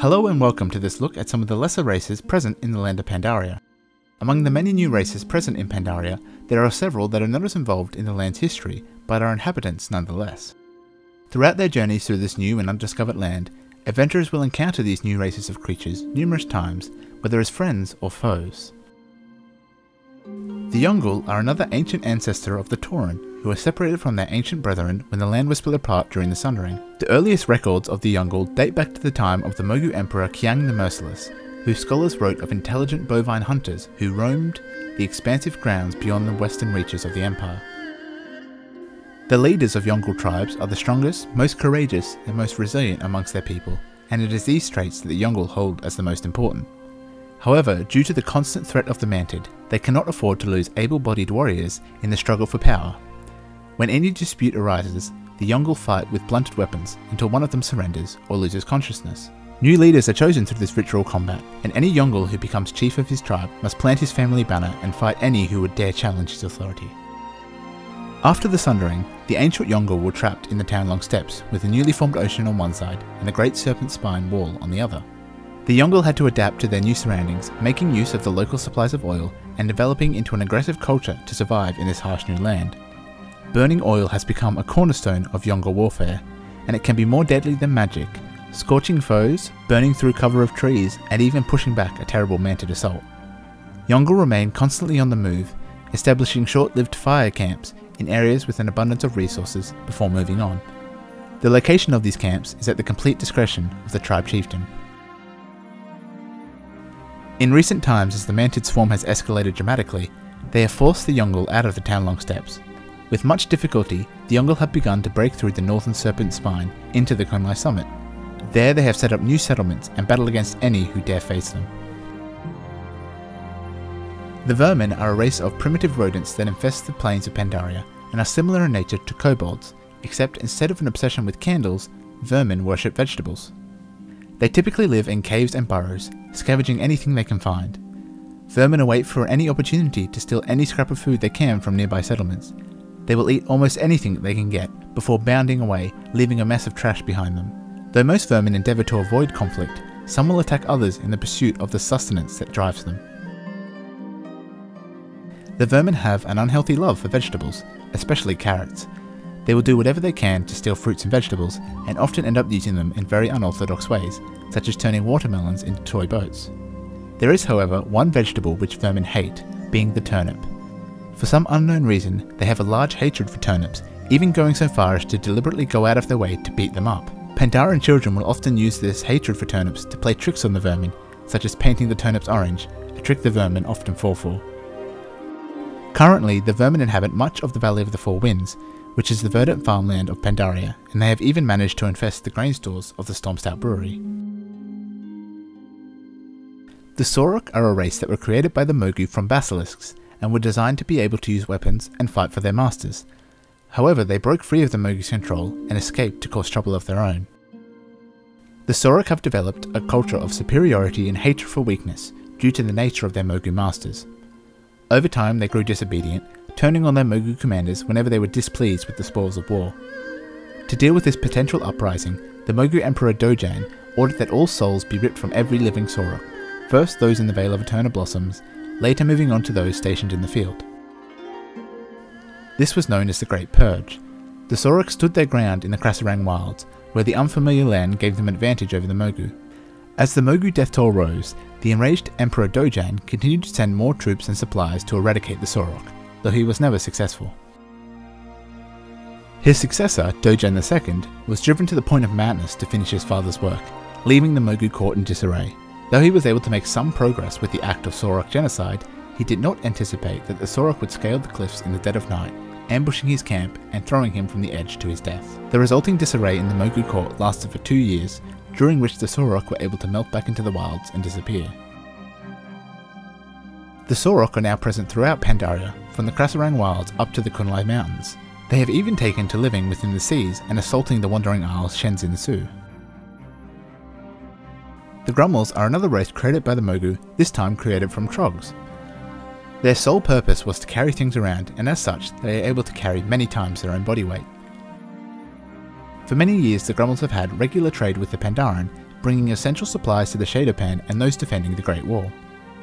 Hello and welcome to this look at some of the lesser races present in the land of Pandaria. Among the many new races present in Pandaria, there are several that are not as involved in the land's history, but are inhabitants nonetheless. Throughout their journeys through this new and undiscovered land, adventurers will encounter these new races of creatures numerous times, whether as friends or foes. The Yaungol are another ancient ancestor of the Tauren, who were separated from their ancient brethren when the land was split apart during the Sundering. The earliest records of the Yaungol date back to the time of the Mogu Emperor Qiang the Merciless, whose scholars wrote of intelligent bovine hunters who roamed the expansive grounds beyond the western reaches of the empire. The leaders of Yaungol tribes are the strongest, most courageous, and most resilient amongst their people, and it is these traits that the Yaungol hold as the most important. However, due to the constant threat of the Mantid, they cannot afford to lose able-bodied warriors in the struggle for power. When any dispute arises, the Yaungol fight with blunted weapons until one of them surrenders or loses consciousness. New leaders are chosen through this ritual combat, and any Yaungol who becomes chief of his tribe must plant his family banner and fight any who would dare challenge his authority. After the Sundering, the ancient Yaungol were trapped in the Townlong Steppes with a newly formed ocean on one side and a great serpent spine wall on the other. The Yaungol had to adapt to their new surroundings, making use of the local supplies of oil and developing into an aggressive culture to survive in this harsh new land. Burning oil has become a cornerstone of Yaungol warfare, and it can be more deadly than magic, scorching foes, burning through cover of trees, and even pushing back a terrible Mantid assault. Yaungol remain constantly on the move, establishing short-lived fire camps in areas with an abundance of resources before moving on. The location of these camps is at the complete discretion of the tribe chieftain. In recent times, as the Mantid swarm has escalated dramatically, they have forced the Yaungol out of the Townlong Steppes. With much difficulty, the Yaungol have begun to break through the northern serpent spine into the Kunlai summit. There they have set up new settlements and battle against any who dare face them. The Vermin are a race of primitive rodents that infest the plains of Pandaria and are similar in nature to kobolds, except instead of an obsession with candles, Vermin worship vegetables. They typically live in caves and burrows, scavenging anything they can find. Vermin await for any opportunity to steal any scrap of food they can from nearby settlements. They will eat almost anything they can get before bounding away, leaving a mess of trash behind them. Though most vermin endeavour to avoid conflict, some will attack others in the pursuit of the sustenance that drives them. The vermin have an unhealthy love for vegetables, especially carrots. They will do whatever they can to steal fruits and vegetables, and often end up using them in very unorthodox ways, such as turning watermelons into toy boats. There is, however, one vegetable which vermin hate, being the turnip. For some unknown reason, they have a large hatred for turnips, even going so far as to deliberately go out of their way to beat them up. Pandarian children will often use this hatred for turnips to play tricks on the vermin, such as painting the turnips orange, a trick the vermin often fall for. Currently, the vermin inhabit much of the Valley of the Four Winds, which is the verdant farmland of Pandaria, and they have even managed to infest the grain stores of the Stormstout Brewery. The Saurok are a race that were created by the Mogu from basilisks, and were designed to be able to use weapons and fight for their masters. However, they broke free of the Mogu's control and escaped to cause trouble of their own. The Saurok have developed a culture of superiority and hatred for weakness due to the nature of their Mogu masters. Over time they grew disobedient, turning on their Mogu commanders whenever they were displeased with the spoils of war. To deal with this potential uprising, the Mogu Emperor Dojan ordered that all souls be ripped from every living Saurok, first those in the Vale of Eternal Blossoms, later moving on to those stationed in the field. This was known as the Great Purge. The Saurok stood their ground in the Krasarang Wilds, where the unfamiliar land gave them advantage over the Mogu. As the Mogu death toll rose, the enraged Emperor Dojan continued to send more troops and supplies to eradicate the Saurok, though he was never successful. His successor, Dojan II, was driven to the point of madness to finish his father's work, leaving the Mogu court in disarray. Though he was able to make some progress with the act of Saurok genocide, he did not anticipate that the Saurok would scale the cliffs in the dead of night, ambushing his camp and throwing him from the edge to his death. The resulting disarray in the Mogu court lasted for 2 years, during which the Saurok were able to melt back into the wilds and disappear. The Saurok are now present throughout Pandaria, from the Krasarang Wilds up to the Kunlai Mountains. They have even taken to living within the seas and assaulting the wandering isles Shenzin Su. The Grummles are another race created by the Mogu, this time created from trogs. Their sole purpose was to carry things around, and as such, they are able to carry many times their own body weight. For many years the Grummles have had regular trade with the Pandaren, bringing essential supplies to the Shader Pen and those defending the Great Wall.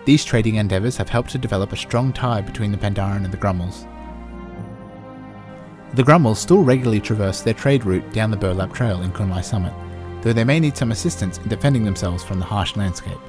These trading endeavours have helped to develop a strong tie between the Pandaren and the Grummles. The Grummles still regularly traverse their trade route down the Burlap Trail in Kunlai Summit, though they may need some assistance in defending themselves from the harsh landscape.